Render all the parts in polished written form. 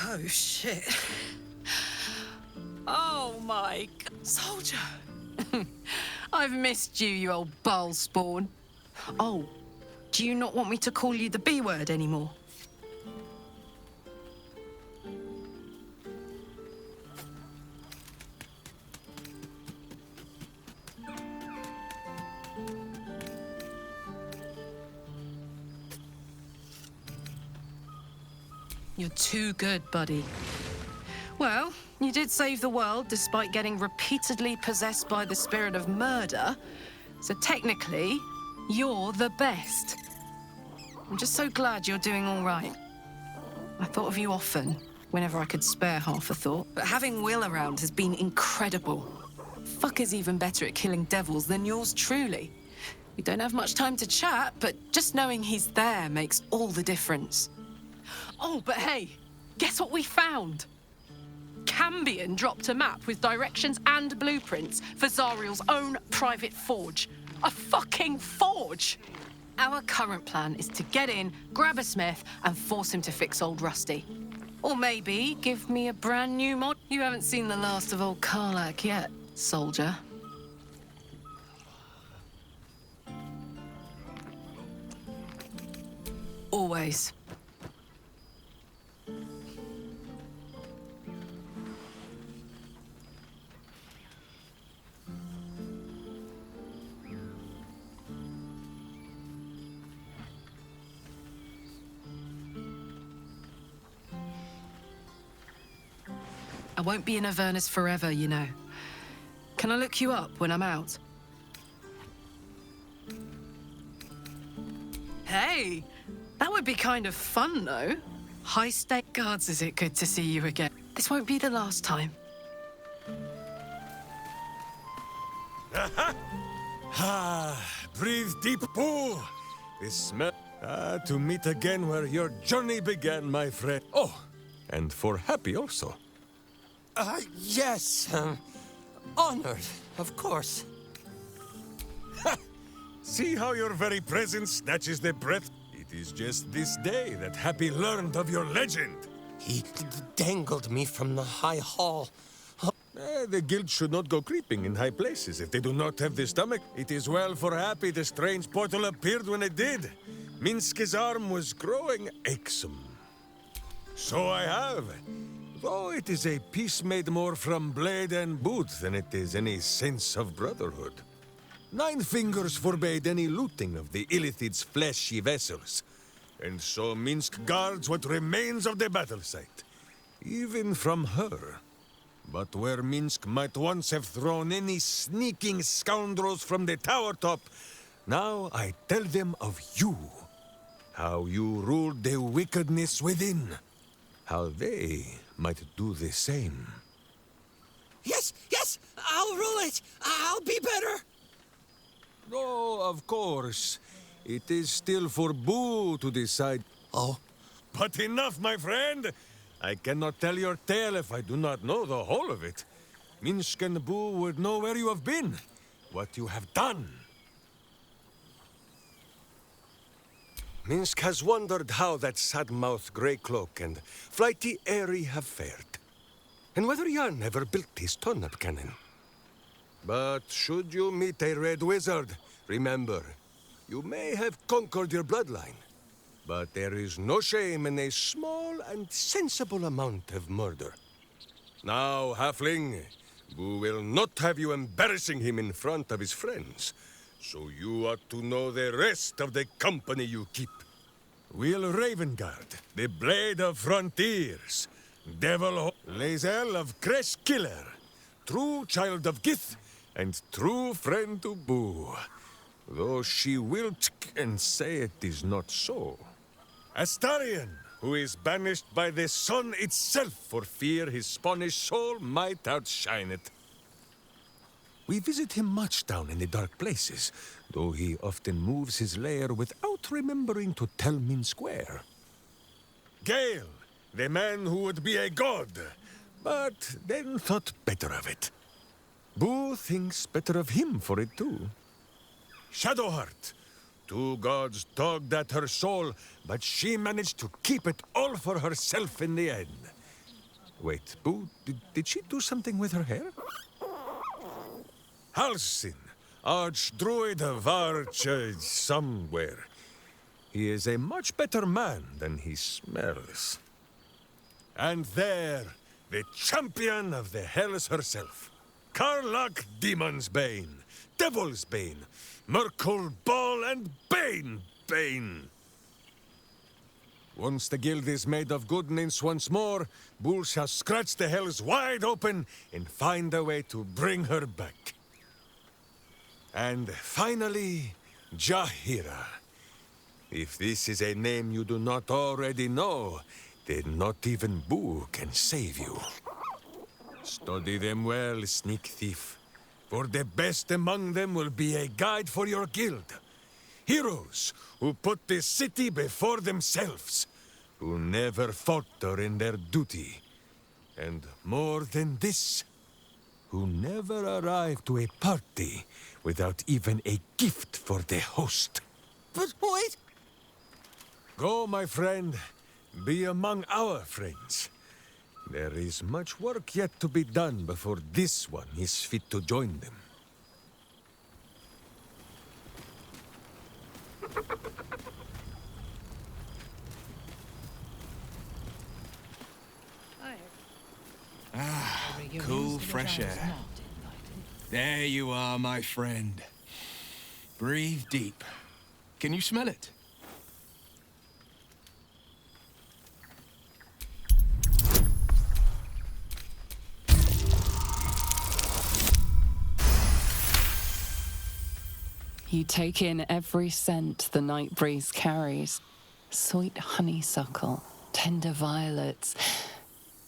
Oh, shit. Oh, my God. Soldier. I've missed you, you old bile spawn. Oh, do you not want me to call you the B word anymore? You're too good, buddy. Well, you did save the world despite getting repeatedly possessed by the spirit of murder. So technically, you're the best. I'm just so glad you're doing all right. I thought of you often, whenever I could spare half a thought. But having Will around has been incredible. Fucker's even better at killing devils than yours truly. We don't have much time to chat, but just knowing he's there makes all the difference. Oh, but hey, guess what we found? Cambion dropped a map with directions and blueprints for Zariel's own private forge. A fucking forge! Our current plan is to get in, grab a smith, and force him to fix old Rusty. Or maybe give me a brand new mod. You haven't seen the last of old Karlak yet, soldier. Always. I won't be in Avernus forever, you know. Can I look you up when I'm out? Hey, that would be kind of fun, though. High-stake guards, is it good to see you again? This won't be the last time. Breathe deep, Boo. This smell. To meet again where your journey began, my friend. Oh, and for Happy also. Yes. Honored, of course. See how your very presence snatches the breath? It is just this day that Happy learned of your legend. He dangled me from the high hall. The guild should not go creeping in high places if they do not have the stomach. It is well for Happy the strange portal appeared when it did. Minsk's arm was growing achsome. So I have. Though it is a piece made more from blade and boot than it is any sense of brotherhood. 9 fingers forbade any looting of the Illithid's fleshy vessels. And so Minsk guards what remains of the battle site. Even from her. But where Minsk might once have thrown any sneaking scoundrels from the tower top, now I tell them of you. How you ruled the wickedness within. How they might do the same. Yes, I'll rule it. I'll be better. Oh, of course. It is still for Boo to decide. Oh. But enough, my friend. I cannot tell your tale if I do not know the whole of it. Minsk and Boo would know where you have been, what you have done. Minsk has wondered how that sad-mouthed grey cloak and flighty Airy have fared, and whether Yarn ever built his turnip cannon. But should you meet a red wizard, remember, you may have conquered your bloodline, but there is no shame in a small and sensible amount of murder. Now, halfling, Boo will not have you embarrassing him in front of his friends. So you ought to know the rest of the company you keep. Will Ravengard, the Blade of Frontiers, Devil Lae'zel of Kresh Killer, true child of Gith, and true friend to Boo. Though she will and say it is not so. Astarion, who is banished by the sun itself for fear his Spanish soul might outshine it. We visit him much down in the dark places, though he often moves his lair without remembering to tell Minsk where. Gale, the man who would be a god, but then thought better of it. Boo thinks better of him for it too. Shadowheart, 2 gods dogged at her soul, but she managed to keep it all for herself in the end. Wait, Boo, did she do something with her hair? Halsin, Archdruid of Arch... somewhere. He is a much better man than he smells. And there, the champion of the Hells herself. Karlach Demon's Bane, Devil's Bane, Merkul Ball and Bane. Once the guild is made of goodness once more, Bull shall scratch the Hells wide open and find a way to bring her back. And finally, Jahira. If this is a name you do not already know, then not even Boo can save you. Study them well, sneak thief, for the best among them will be a guide for your guild. Heroes who put the city before themselves, who never falter in their duty. And more than this, who never arrive to a party without even a gift for the host. But wait! Go, my friend. Be among our friends. There is much work yet to be done before this one is fit to join them. Cool, fresh air. There you are, my friend. Breathe deep. Can you smell it? You take in every scent the night breeze carries. Sweet honeysuckle, tender violets,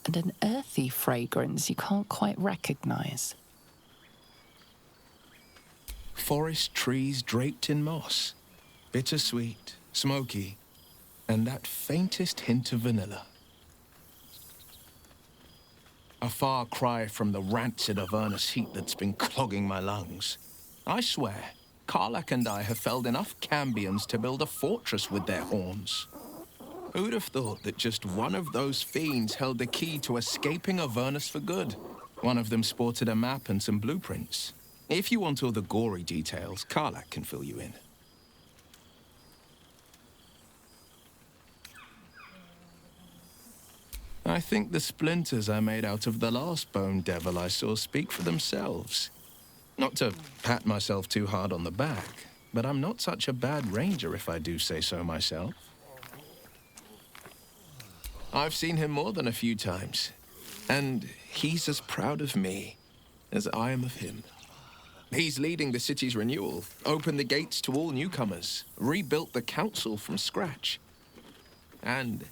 and an earthy fragrance you can't quite recognize. Forest trees draped in moss. Bittersweet, smoky, and that faintest hint of vanilla. A far cry from the rancid Avernus heat that's been clogging my lungs. I swear, Karlach and I have felled enough cambions to build a fortress with their horns. Who'd have thought that just one of those fiends held the key to escaping Avernus for good? One of them sported a map and some blueprints. If you want all the gory details, Karlach can fill you in. I think the splinters I made out of the last bone devil I saw speak for themselves. Not to pat myself too hard on the back, but I'm not such a bad ranger if I do say so myself. I've seen him more than a few times, and he's as proud of me as I am of him. He's leading the city's renewal, opened the gates to all newcomers, rebuilt the council from scratch. And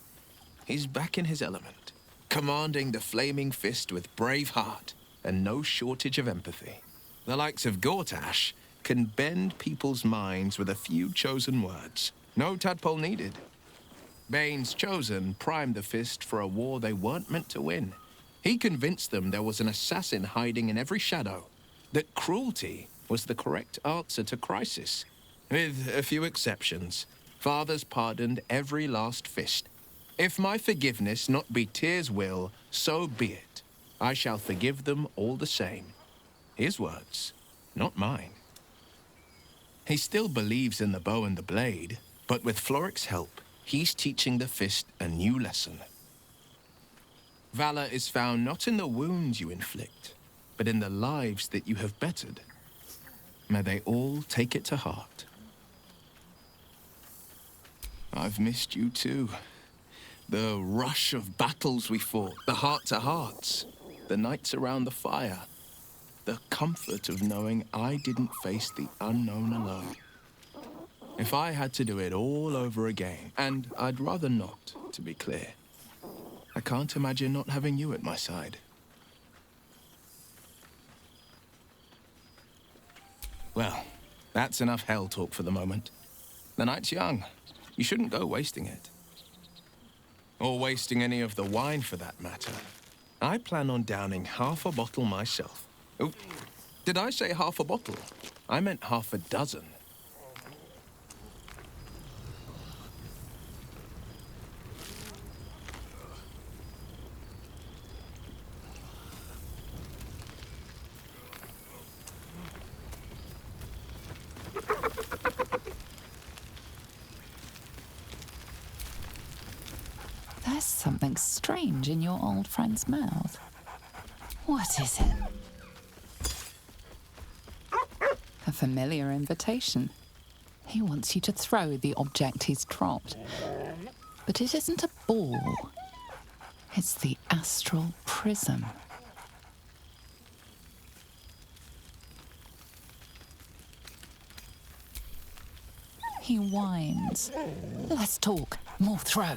he's back in his element, commanding the Flaming Fist with brave heart and no shortage of empathy. The likes of Gortash can bend people's minds with a few chosen words. No tadpole needed. Bane's Chosen primed the Fist for a war they weren't meant to win. He convinced them there was an assassin hiding in every shadow, that cruelty was the correct answer to crisis. With a few exceptions, fathers pardoned every last Fist. If my forgiveness not be Tyr's will, so be it. I shall forgive them all the same. His words, not mine. He still believes in the bow and the blade, but with Floric's help, he's teaching the Fist a new lesson. Valor is found not in the wounds you inflict, but in the lives that you have bettered. May they all take it to heart. I've missed you too. The rush of battles we fought, the heart-to-hearts, the nights around the fire, the comfort of knowing I didn't face the unknown alone. If I had to do it all over again, and I'd rather not, to be clear, I can't imagine not having you at my side. Well, that's enough hell talk for the moment. The night's young. You shouldn't go wasting it. Or wasting any of the wine, for that matter. I plan on downing half a bottle myself. Oh, did I say half a bottle? I meant half a dozen. There's something strange in your old friend's mouth. What is it? A familiar invitation. He wants you to throw the object he's dropped. But it isn't a ball. It's the astral prism. He whines. Let's talk. More throw.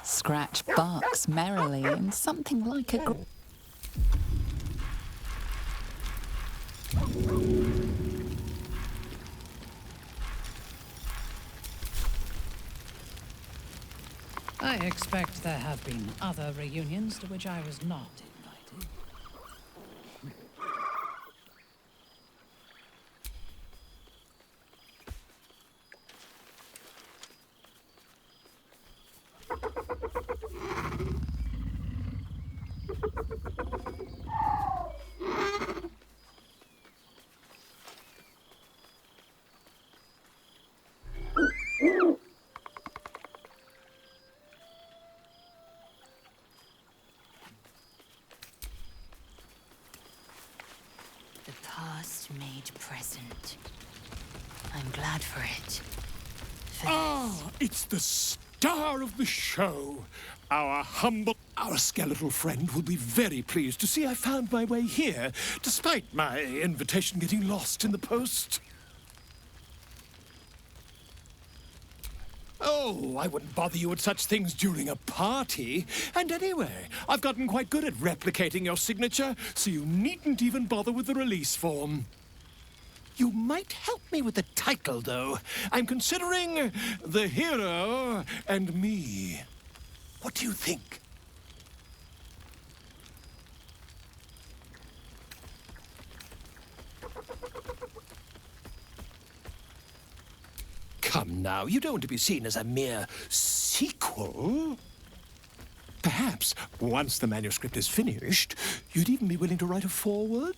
Scratch barks merrily in something like a... I expect there have been other reunions to which I was not invited. The past made present. I'm glad for it. It's the star of the show. Our skeletal friend will be very pleased to see I found my way here, despite my invitation getting lost in the post. Oh, I wouldn't bother you with such things during a party. And anyway, I've gotten quite good at replicating your signature, so you needn't even bother with the release form. You might help me with the title, though. I'm considering The Hero and Me. What do you think? Come now, you don't want to be seen as a mere sequel. Perhaps, once the manuscript is finished, you'd even be willing to write a foreword?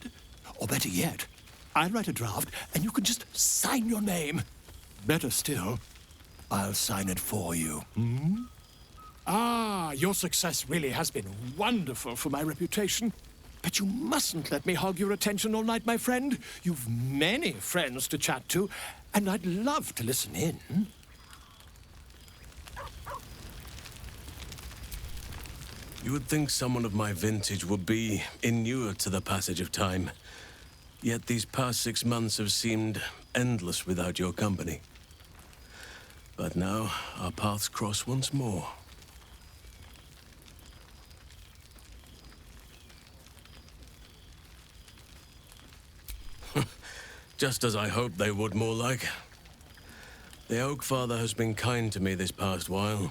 Or better yet, I'll write a draft and you can just sign your name. Better still, I'll sign it for you. Your success really has been wonderful for my reputation. But you mustn't let me hog your attention all night, my friend. You've many friends to chat to, and I'd love to listen in. You would think someone of my vintage would be inured to the passage of time. Yet these past 6 months have seemed endless without your company. But now, our paths cross once more. Just as I hoped they would, more like. The Oak Father has been kind to me this past while.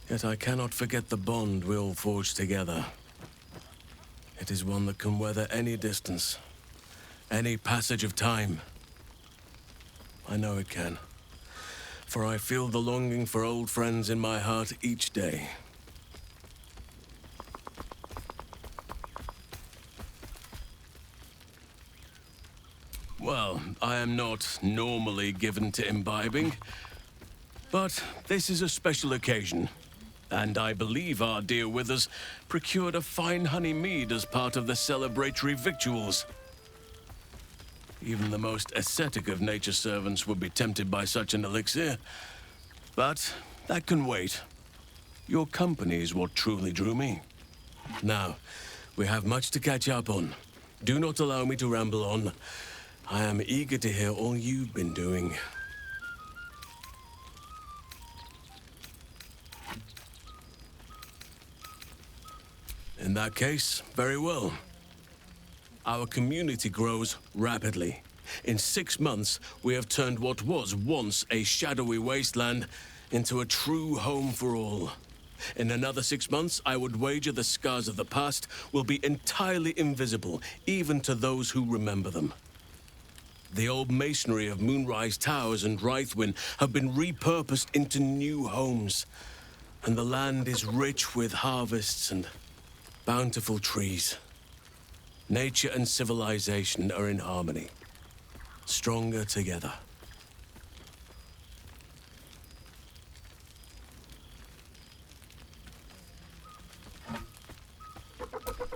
Yet I cannot forget the bond we all forged together. It is one that can weather any distance, any passage of time. I know it can, for I feel the longing for old friends in my heart each day. Well, I am not normally given to imbibing, but this is a special occasion, and I believe our dear Withers procured a fine honey mead as part of the celebratory victuals. Even the most ascetic of nature's servants would be tempted by such an elixir, but that can wait. Your company is what truly drew me. Now, we have much to catch up on. Do not allow me to ramble on. I am eager to hear all you've been doing. In that case, very well. Our community grows rapidly. In 6 months, we have turned what was once a shadowy wasteland into a true home for all. In another 6 months, I would wager the scars of the past will be entirely invisible, even to those who remember them. The old masonry of Moonrise Towers and Rythwin have been repurposed into new homes, and the land is rich with harvests and bountiful trees. Nature and civilization are in harmony. stronger together.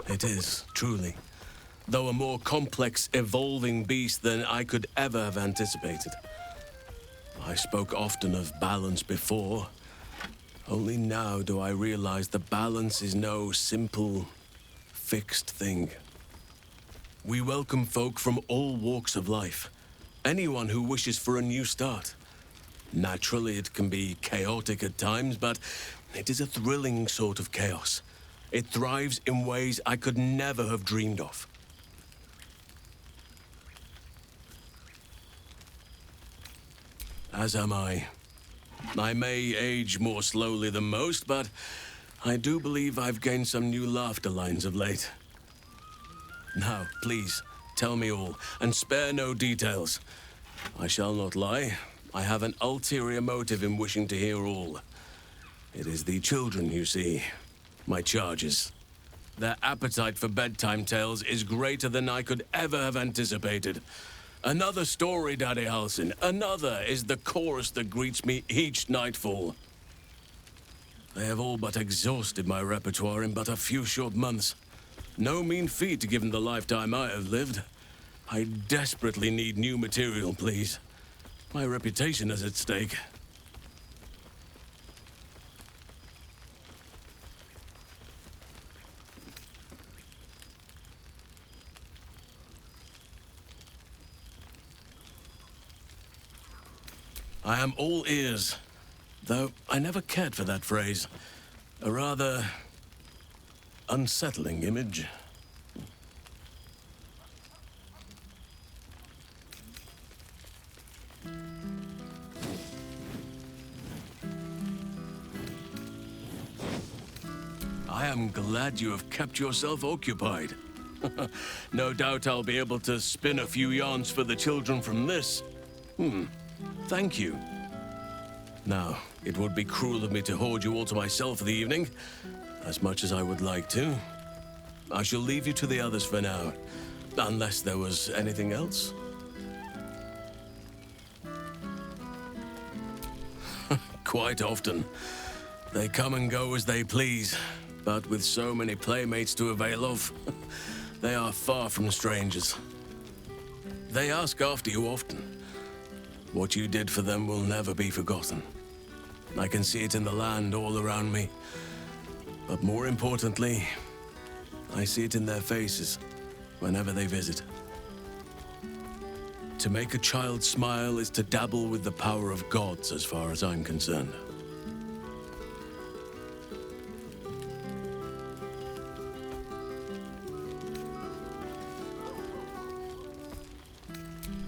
It is, truly. Though a more complex, evolving beast than I could ever have anticipated. I spoke often of balance before. Only now do I realize the balance is no simple, fixed thing. We welcome folk from all walks of life. Anyone who wishes for a new start. Naturally, it can be chaotic at times, but it is a thrilling sort of chaos. It thrives in ways I could never have dreamed of. As am I. I may age more slowly than most, but I do believe I've gained some new laughter lines of late. Now, please, tell me all, and spare no details. I shall not lie. I have an ulterior motive in wishing to hear all. It is the children, you see. My charges. Their appetite for bedtime tales is greater than I could ever have anticipated. Another story, Daddy Halsin. Another is the chorus that greets me each nightfall. They have all but exhausted my repertoire in but a few short months. No mean feat given the lifetime I have lived. I desperately need new material, please. My reputation is at stake. I am all ears, though I never cared for that phrase. A rather unsettling image. I am glad you have kept yourself occupied. No doubt I'll be able to spin a few yarns for the children from this. Thank you. Now, it would be cruel of me to hoard you all to myself for the evening, as much as I would like to. I shall leave you to the others for now, unless there was anything else. Quite often. They come and go as they please, but with so many playmates to avail of, they are far from strangers. They ask after you often. What you did for them will never be forgotten. I can see it in the land all around me. But more importantly, I see it in their faces whenever they visit. To make a child smile is to dabble with the power of gods as far as I'm concerned.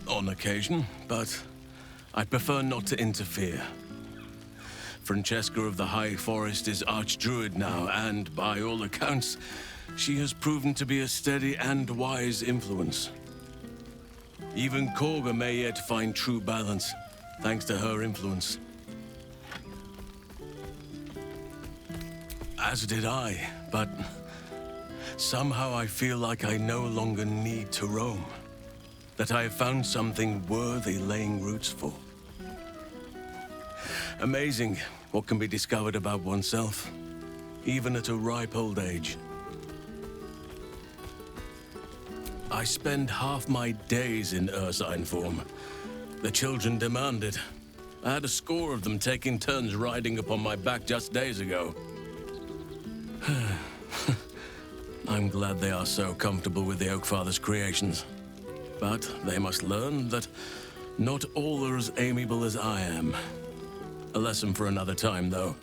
On occasion, but I'd prefer not to interfere. Francesca of the High Forest is Archdruid now, and by all accounts, she has proven to be a steady and wise influence. Even Korga may yet find true balance, thanks to her influence. As did I, but somehow I feel like I no longer need to roam. That I have found something worthy laying roots for. Amazing what can be discovered about oneself, even at a ripe old age. I spend half my days in Ursine form. The children demand it. I had a score of them taking turns riding upon my back just days ago. I'm glad they are so comfortable with the Oakfather's creations. But they must learn that not all are as amiable as I am. A lesson for another time, though.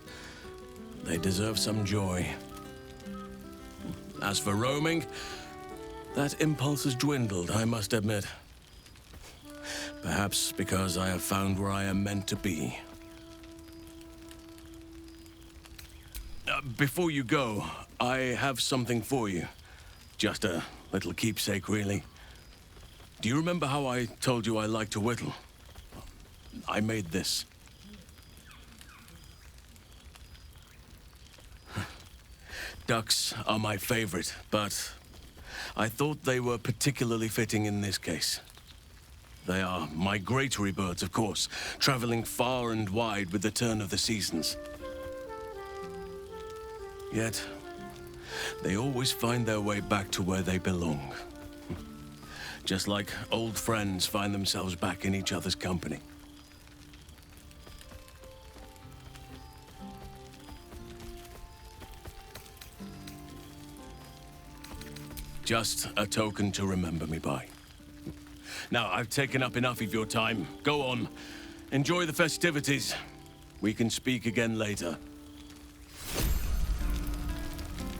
They deserve some joy. As for roaming, that impulse has dwindled, I must admit. Perhaps because I have found where I am meant to be. Before you go, I have something for you. Just a little keepsake, really. Do you remember how I told you I like to whittle? I made this. Ducks are my favorite, but I thought they were particularly fitting in this case. They are migratory birds, of course, traveling far and wide with the turn of the seasons. Yet, they always find their way back to where they belong. Just like old friends find themselves back in each other's company. Just a token to remember me by. Now, I've taken up enough of your time. Go on. Enjoy the festivities. We can speak again later.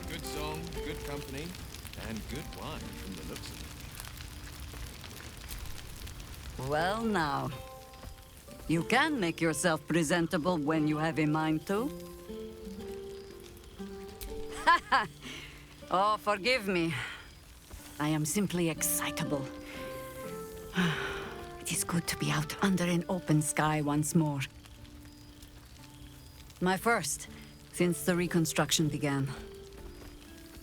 Good song, good company, and good wine from the looks of it. Well now, you can make yourself presentable when you have a mind to. Oh, forgive me. I am simply excitable. It is good to be out under an open sky once more. My first, since the reconstruction began.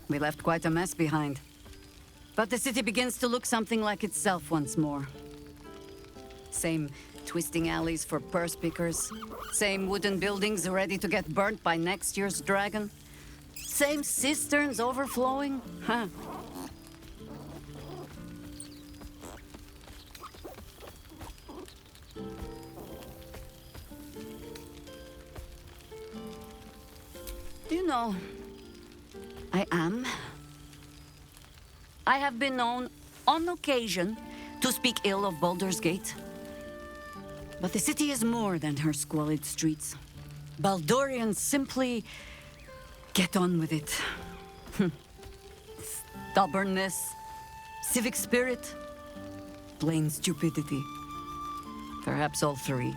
We left quite a mess behind. But the city begins to look something like itself once more. Same twisting alleys for purse pickers. Same wooden buildings ready to get burnt by next year's dragon. Same cisterns overflowing. Huh. You know, I have been known, on occasion, to speak ill of Baldur's Gate. But the city is more than her squalid streets. Baldurians simply get on with it. Stubbornness, civic spirit, plain stupidity. Perhaps all three,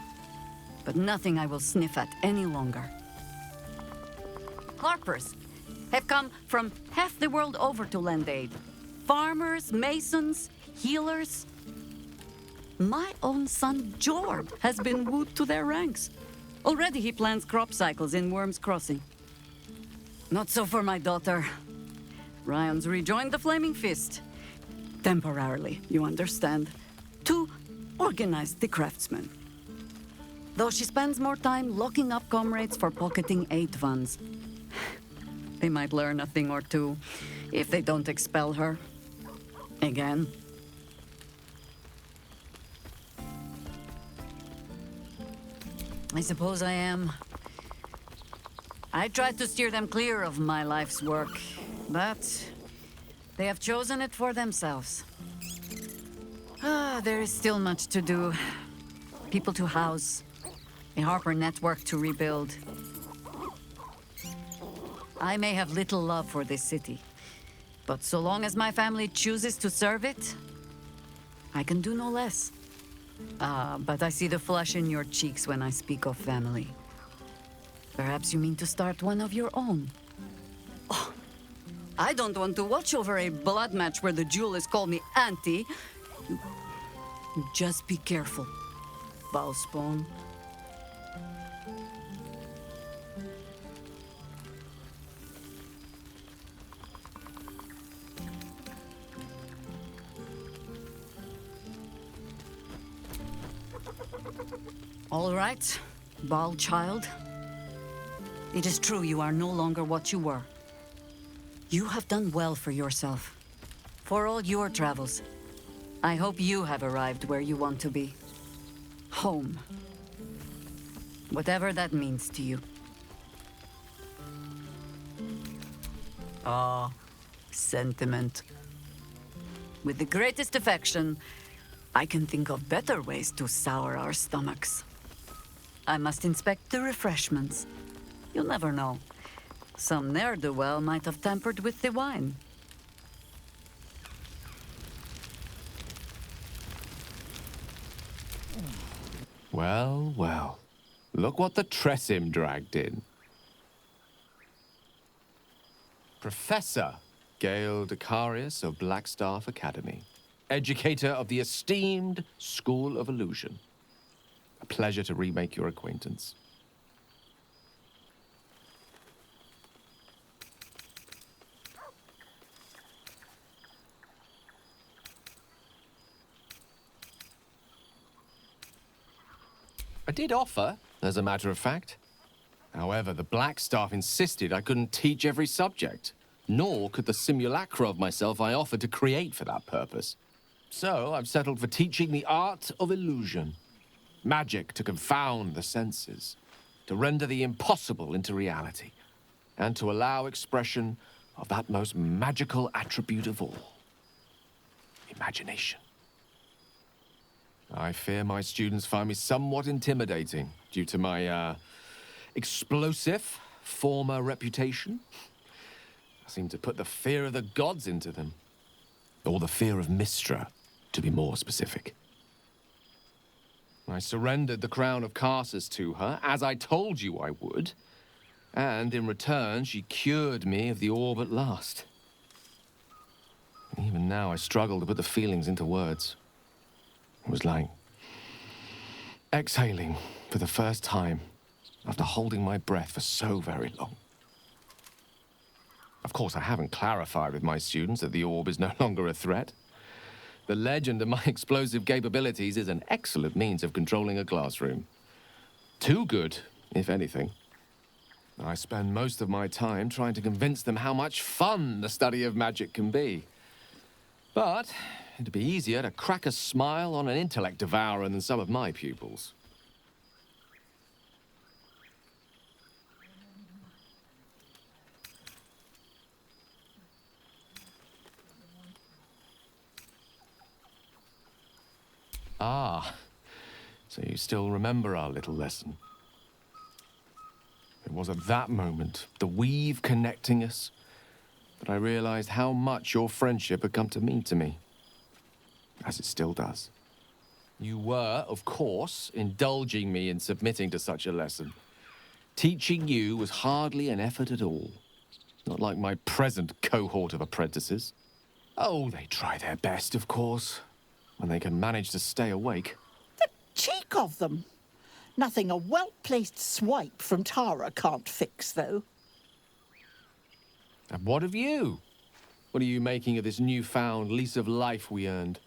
but nothing I will sniff at any longer. Harpers have come from half the world over to lend aid. Farmers, masons, healers. My own son, Jorb, has been wooed to their ranks. Already he plans crop cycles in Worm's Crossing. Not so for my daughter. Ryan's rejoined the Flaming Fist. Temporarily, you understand. To organize the craftsmen. Though she spends more time locking up comrades for pocketing aid funds. They might learn a thing or two if they don't expel her. Again. I suppose I am. I tried to steer them clear of my life's work, but they have chosen it for themselves. There is still much to do. People to house, a Harper network to rebuild. I may have little love for this city, but so long as my family chooses to serve it, I can do no less. But I see the flush in your cheeks when I speak of family. Perhaps you mean to start one of your own. Oh, I don't want to watch over a blood match where the duelists call me auntie. You just be careful, Valspawn. All right, Bal child. It is true you are no longer what you were. You have done well for yourself. For all your travels, I hope you have arrived where you want to be. Home. Whatever that means to you. Ah, sentiment. With the greatest affection, I can think of better ways to sour our stomachs. I must inspect the refreshments. You'll never know. Some ne'er-do-well might have tampered with the wine. Well, well. Look what the Tressim dragged in. Professor Gale Decarius of Blackstaff Academy. Educator of the esteemed School of Illusion. A pleasure to remake your acquaintance. I did offer, as a matter of fact. However, the Black Staff insisted I couldn't teach every subject, nor could the simulacra of myself I offered to create for that purpose. So I've settled for teaching the art of illusion. Magic to confound the senses, to render the impossible into reality, and to allow expression of that most magical attribute of all, imagination. I fear my students find me somewhat intimidating due to my, explosive former reputation. I seem to put the fear of the gods into them. Or the fear of Mystra, to be more specific. I surrendered the crown of Carsus to her, as I told you I would. And in return, she cured me of the orb at last. Even now, I struggle to put the feelings into words. It was like exhaling for the first time after holding my breath for so very long. Of course, I haven't clarified with my students that the orb is no longer a threat. The legend of my explosive capabilities is an excellent means of controlling a classroom. Too good, if anything. I spend most of my time trying to convince them how much fun the study of magic can be. But it'd be easier to crack a smile on an intellect devourer than some of my pupils. Ah, so you still remember our little lesson. It was at that moment, the weave connecting us, that I realized how much your friendship had come to mean to me. As it still does. You were, of course, indulging me in submitting to such a lesson. Teaching you was hardly an effort at all. Not like my present cohort of apprentices. Oh, they try their best, of course, when they can manage to stay awake. The cheek of them! Nothing a well-placed swipe from Tara can't fix, though. And what of you? What are you making of this newfound lease of life we earned?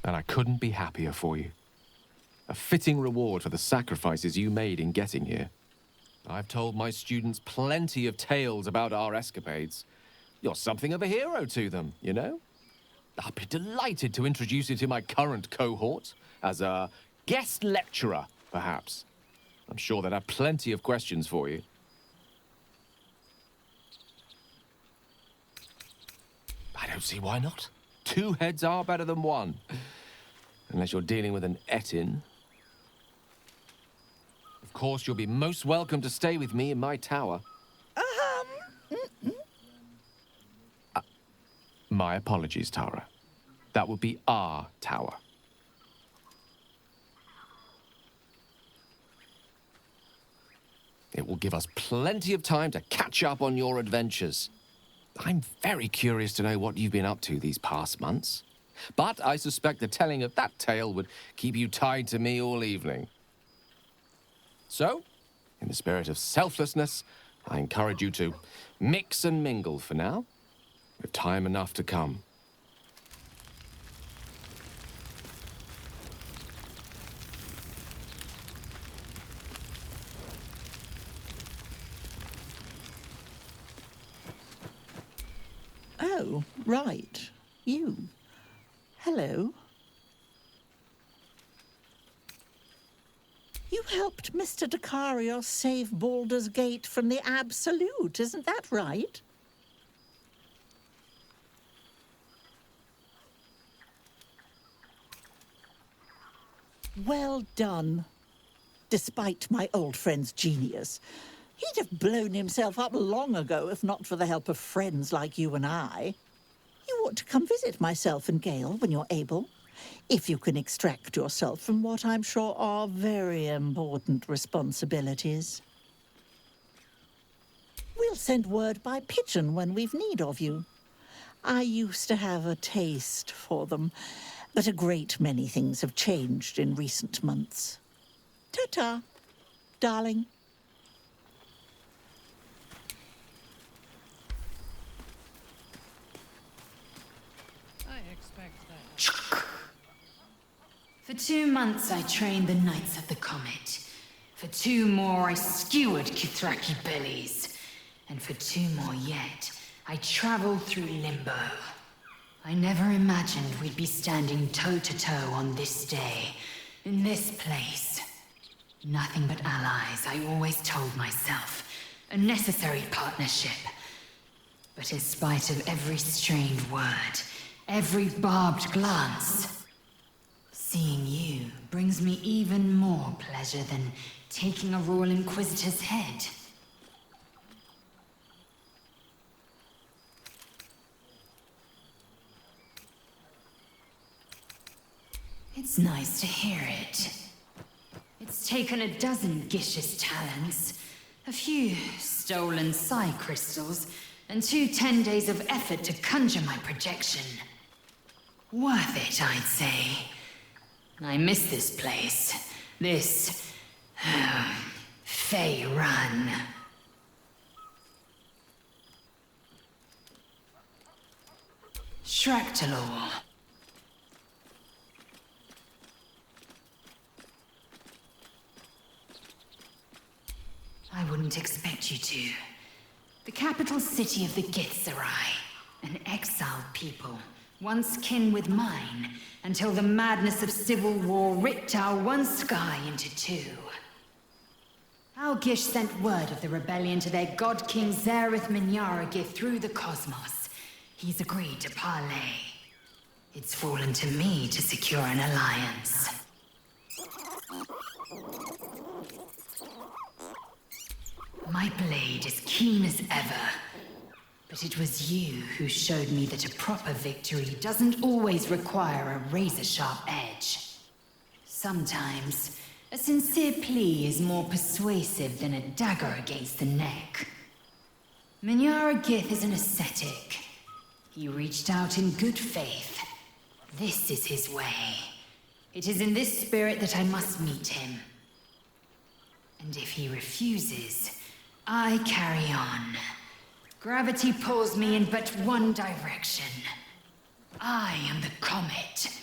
And I couldn't be happier for you. A fitting reward for the sacrifices you made in getting here. I've told my students plenty of tales about our escapades. You're something of a hero to them, you know? I'll be delighted to introduce you to my current cohort as a guest lecturer, perhaps. I'm sure they'd have plenty of questions for you. I don't see why not. 2 heads are better than 1. Unless you're dealing with an Etin. Of course, you'll be most welcome to stay with me in my tower. My apologies, Tara. That would be our tower. It will give us plenty of time to catch up on your adventures. I'm very curious to know what you've been up to these past months. But I suspect the telling of that tale would keep you tied to me all evening. So, in the spirit of selflessness, I encourage you to mix and mingle for now, with time enough to come. Oh, right. You. Hello. You helped Mr. Dacarios save Baldur's Gate from the Absolute, isn't that right? Well done. Despite my old friend's genius. He'd have blown himself up long ago if not for the help of friends like you and I. You ought to come visit myself and Gale when you're able, if you can extract yourself from what I'm sure are very important responsibilities. We'll send word by pigeon when we've need of you. I used to have a taste for them, but a great many things have changed in recent months. Ta-ta. darling? I expect that. For 2 months I trained the Knights of the Comet. For 2 more I skewered Kithraki bellies. And for 2 more yet, I traveled through Limbo. I never imagined we'd be standing toe-to-toe on this day, in this place. Nothing but allies, I always told myself. A necessary partnership. But in spite of every strained word, every barbed glance, seeing you brings me even more pleasure than taking a Royal Inquisitor's head. It's nice to hear it. It's taken a dozen Gish's talents, a few stolen psi crystals, and 2 10 days of effort to conjure my projection. Worth it, I'd say. I miss this place. This... Fey Run. Shractalor. I wouldn't expect you to. The capital city of the Githzerai, an exiled people, once kin with mine, until the madness of civil war ripped our one sky into 2. Our Gish sent word of the rebellion to their god king Zareth Minyaragith through the cosmos. He's agreed to parley. It's fallen to me to secure an alliance. My blade is keen as ever, but it was you who showed me that a proper victory doesn't always require a razor-sharp edge. Sometimes, a sincere plea is more persuasive than a dagger against the neck. Minyaragith is an ascetic. He reached out in good faith. This is his way. It is in this spirit that I must meet him. And if he refuses, I carry on. Gravity pulls me in but one direction. I am the comet.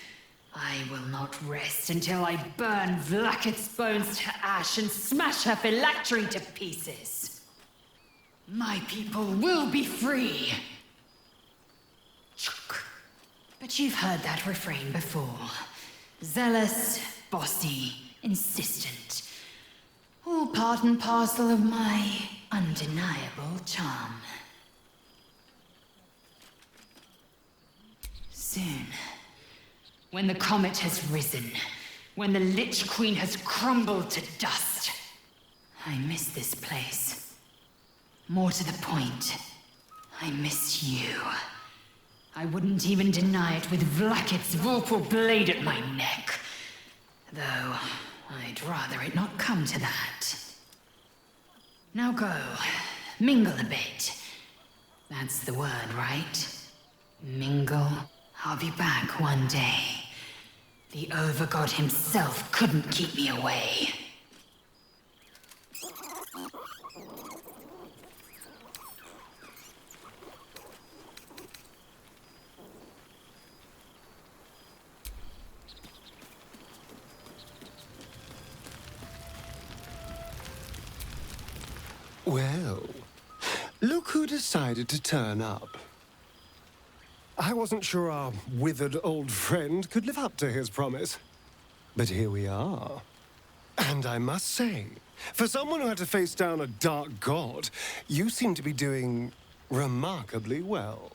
I will not rest until I burn Vlakith's bones to ash and smash her phylactery to pieces. My people will be free. But you've heard that refrain before. Zealous, bossy, insistent. All part and parcel of my undeniable charm. Soon, when the comet has risen, when the Lich Queen has crumbled to dust, I miss this place. More to the point, I miss you. I wouldn't even deny it with Vlakith's vorpal blade at my neck. Though, I'd rather it not come to that. Now go, mingle a bit. That's the word, right? Mingle. I'll be back one day. The Overgod himself couldn't keep me away. Well, look who decided to turn up. I wasn't sure our withered old friend could live up to his promise. But here we are. And I must say, for someone who had to face down a dark god, you seem to be doing remarkably well.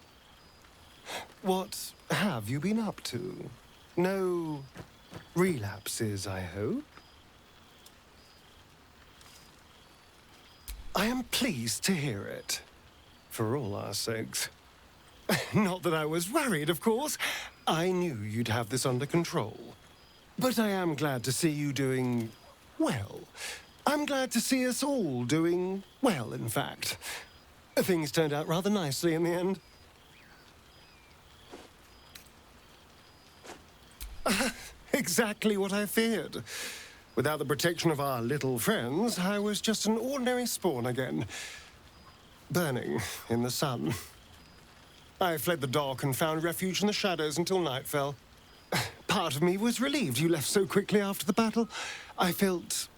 What have you been up to? No relapses, I hope? I am pleased to hear it, for all our sakes. Not that I was worried, of course. I knew you'd have this under control. But I am glad to see you doing well. I'm glad to see us all doing well, in fact. Things turned out rather nicely in the end. Exactly what I feared. Without the protection of our little friends, I was just an ordinary spawn again, burning in the sun. I fled the dock and found refuge in the shadows until night fell. Part of me was relieved you left so quickly after the battle. I felt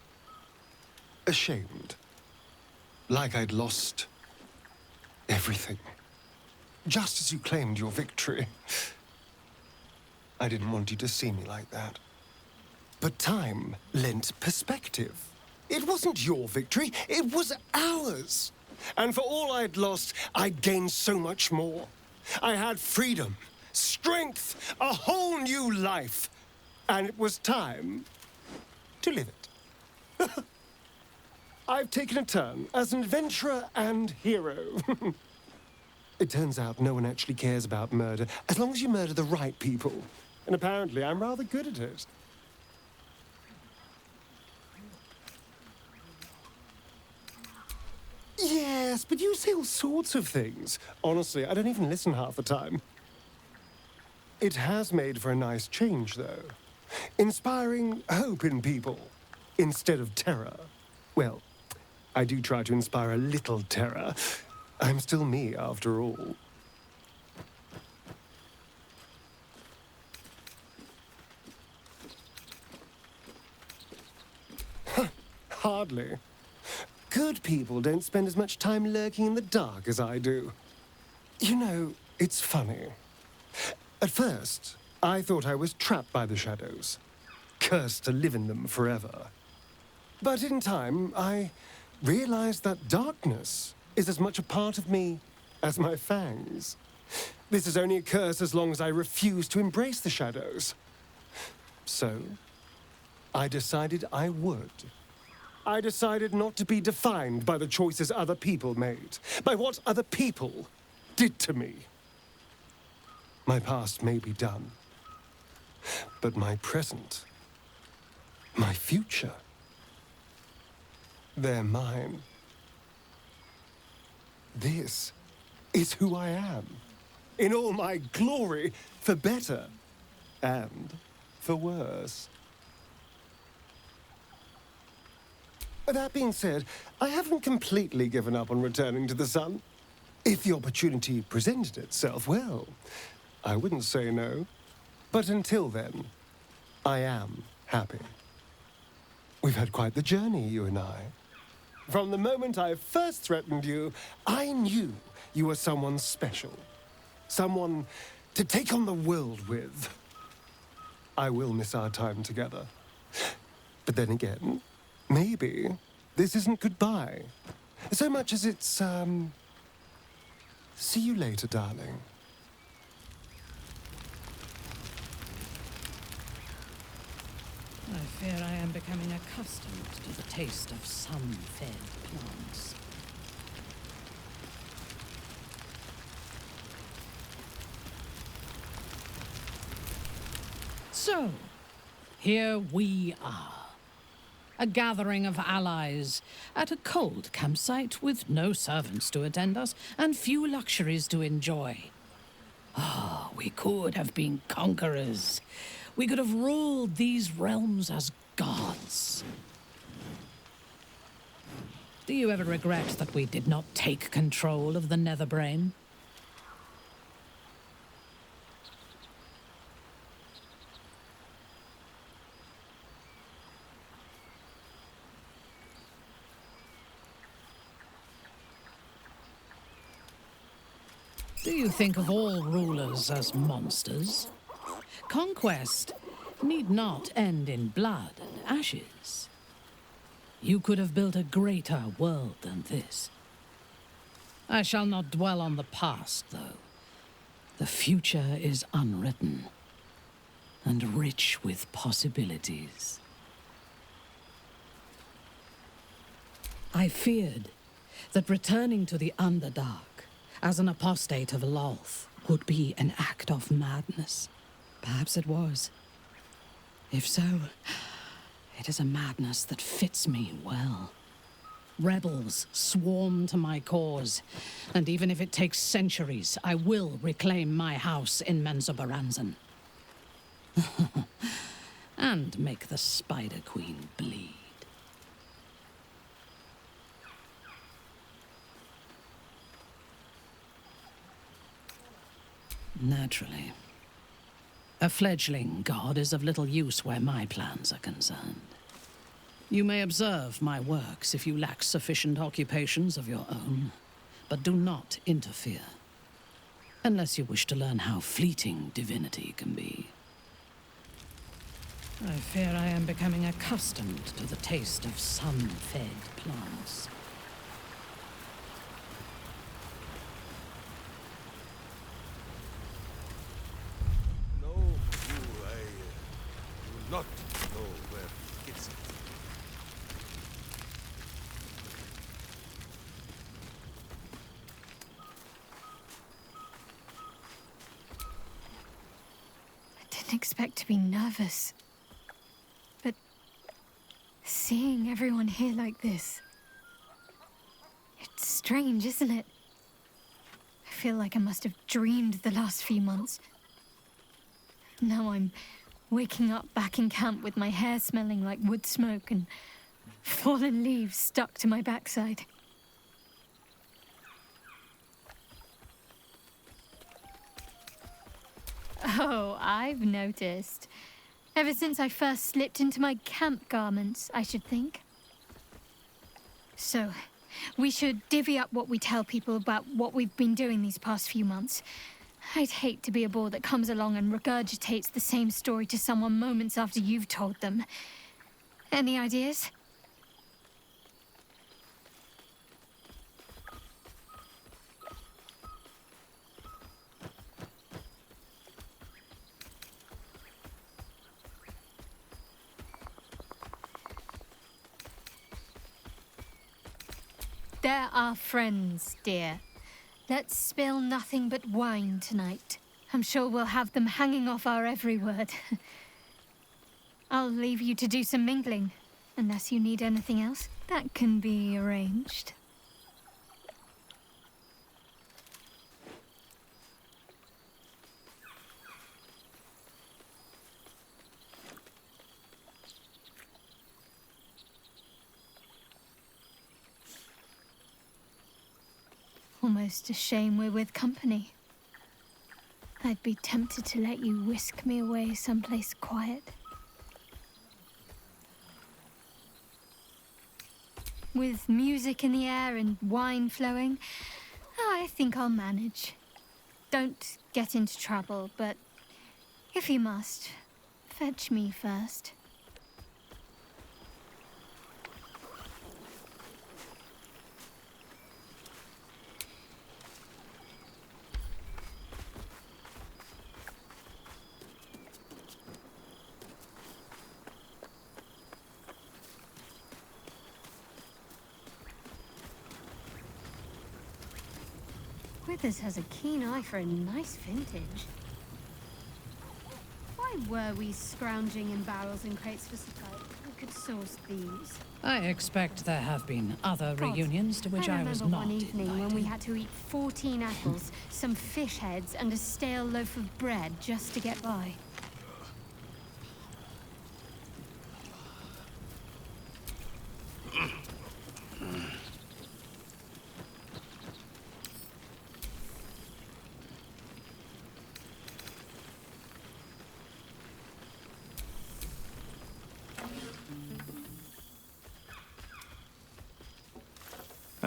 ashamed, like I'd lost everything. Just as you claimed your victory. I didn't want you to see me like that. But time lent perspective. It wasn't your victory, it was ours. And for all I'd lost, I'd gained so much more. I had freedom, strength, a whole new life. And it was time to live it. I've taken a turn as an adventurer and hero. It turns out no one actually cares about murder, as long as you murder the right people. And apparently I'm rather good at it. Yes, but you say all sorts of things. Honestly, I don't even listen half the time. It has made for a nice change, though. Inspiring hope in people, instead of terror. Well, I do try to inspire a little terror. I'm still me, after all. Hardly. Good people don't spend as much time lurking in the dark as I do. You know, it's funny. At first, I thought I was trapped by the shadows, cursed to live in them forever. But in time, I realized that darkness is as much a part of me as my fangs. This is only a curse as long as I refuse to embrace the shadows. So, I decided I would. I decided not to be defined by the choices other people made, by what other people did to me. My past may be done, but my present, my future, they're mine. This is who I am, in all my glory, for better and for worse. That being said, I haven't completely given up on returning to the sun. If the opportunity presented itself, well, I wouldn't say no. But until then, I am happy. We've had quite the journey, you and I. From the moment I first threatened you, I knew you were someone special. Someone to take on the world with. I will miss our time together. But then again, maybe this isn't goodbye. So much as it's, see you later, darling. I fear I am becoming accustomed to the taste of sun-fed plants. So, here we are. A gathering of allies at a cold campsite with no servants to attend us and few luxuries to enjoy. Ah, we could have been conquerors. We could have ruled these realms as gods. Do you ever regret that we did not take control of the Netherbrain? Do you think of all rulers as monsters? Conquest need not end in blood and ashes. You could have built a greater world than this. I shall not dwell on the past, though. The future is unwritten and rich with possibilities. I feared that returning to the Underdark as an apostate of Lolth would be an act of madness. Perhaps it was. If so, it is a madness that fits me well. Rebels swarm to my cause, and even if it takes centuries, I will reclaim my house in Menzoberranzan. and make the Spider Queen bleed. Naturally. A fledgling god is of little use where my plans are concerned. You may observe my works if you lack sufficient occupations of your own, but do not interfere. Unless you wish to learn how fleeting divinity can be. I fear I am becoming accustomed to the taste of sun-fed plants. No, I do not know where it's. Didn't expect to be nervous. But seeing everyone here like this, it's strange, isn't it? I feel like I must have dreamed the last few months. Now I'm waking up back in camp with my hair smelling like wood smoke and fallen leaves stuck to my backside. Oh, I've noticed. Ever since I first slipped into my camp garments, I should think. So, we should divvy up what we tell people about what we've been doing these past few months. I'd hate to be a bore that comes along and regurgitates the same story to someone moments after you've told them. Any ideas? They're our friends, dear. Let's spill nothing but wine tonight. I'm sure we'll have them hanging off our every word. I'll leave you to do some mingling. Unless you need anything else, that can be arranged. Almost a shame we're with company. I'd be tempted to let you whisk me away someplace quiet. With music in the air and wine flowing, I think I'll manage. Don't get into trouble, but if you must, fetch me first. Withers has a keen eye for a nice vintage. Why were we scrounging in barrels and crates for supply? We could source these. I expect there have been other reunions to which I was remember not one evening invited. when we had to eat 14 apples, some fish heads, and a stale loaf of bread just to get by.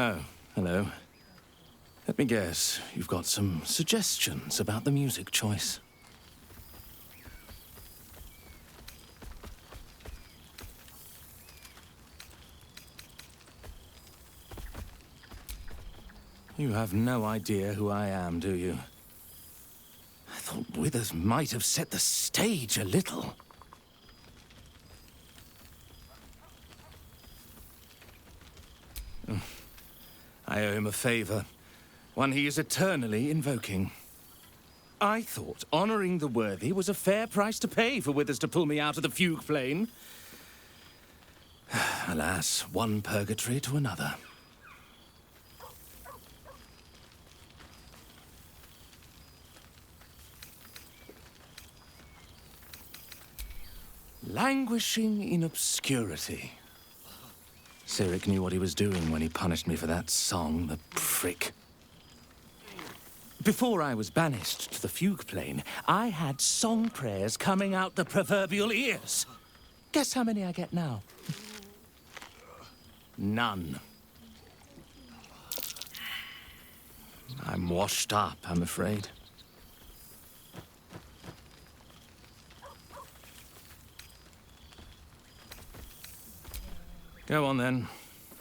Oh, hello. Let me guess, you've got some suggestions about the music choice. You have no idea who I am, do you? I thought Withers might have set the stage a little. I owe him a favor, one he is eternally invoking. I thought honoring the worthy was a fair price to pay for Withers to pull me out of the fugue plane. Alas, one purgatory to another. Languishing in obscurity. Cyric knew what he was doing when he punished me for that song, the prick. Before I was banished to the fugue plane, I had song prayers coming out the proverbial ears. Guess how many I get now? None. I'm washed up, I'm afraid. Go on then.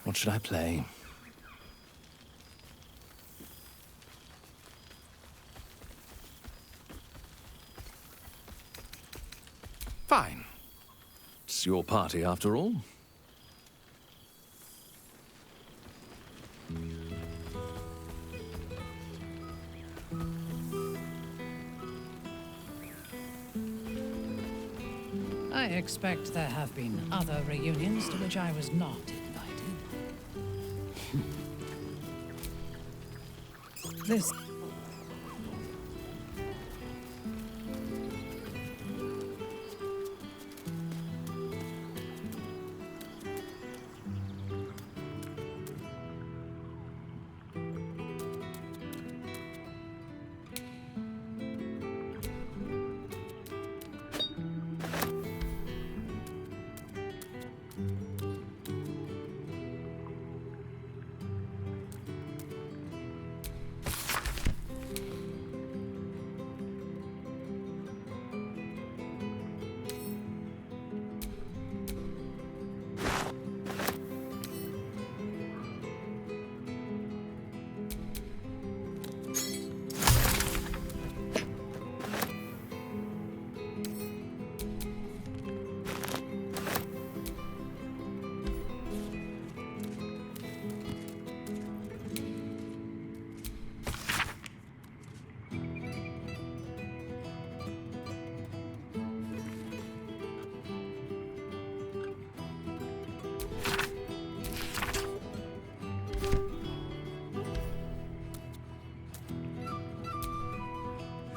What should I play? Fine. It's your party after all. I expect there have been other reunions to which I was not invited. This...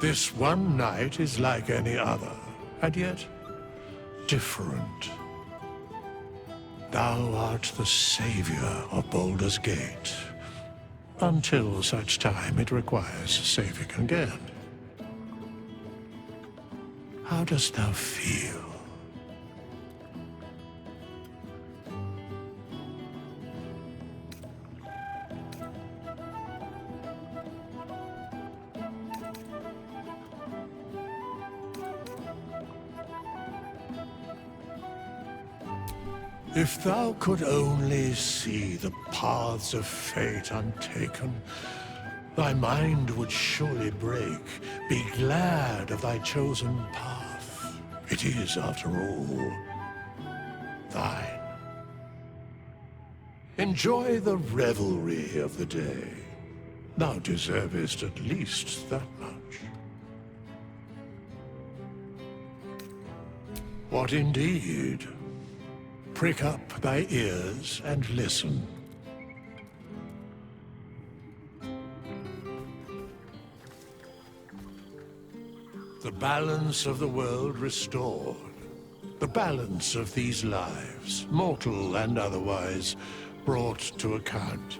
This one night is like any other, and yet different. Thou art the savior of Baldur's Gate, until such time it requires saving again. How dost thou feel? If thou could only see the paths of fate untaken, thy mind would surely break. Be glad of thy chosen path. It is, after all, thine. Enjoy the revelry of the day. Thou deservest at least that much. What indeed? Prick up thy ears and listen. The balance of the world restored. The balance of these lives, mortal and otherwise, brought to account.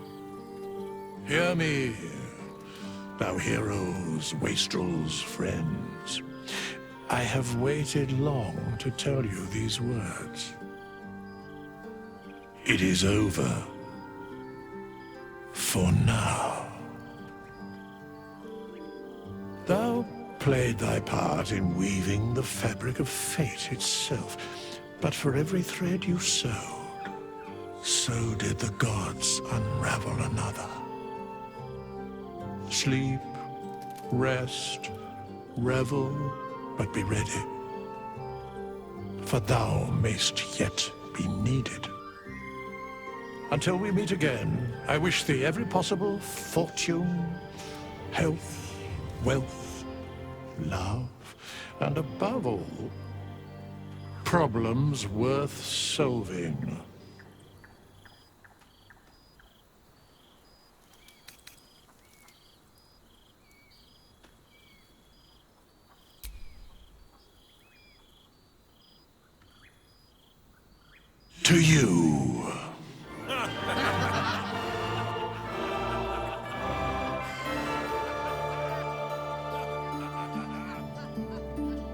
Hear me, thou heroes, wastrels, friends. I have waited long to tell you these words. It is over. For now. Thou played thy part in weaving the fabric of fate itself, but for every thread you sewed, so did the gods unravel another. Sleep, rest, revel, but be ready, for thou mayst yet be needed. Until we meet again, I wish thee every possible fortune, health, wealth, love, and above all, problems worth solving. To you.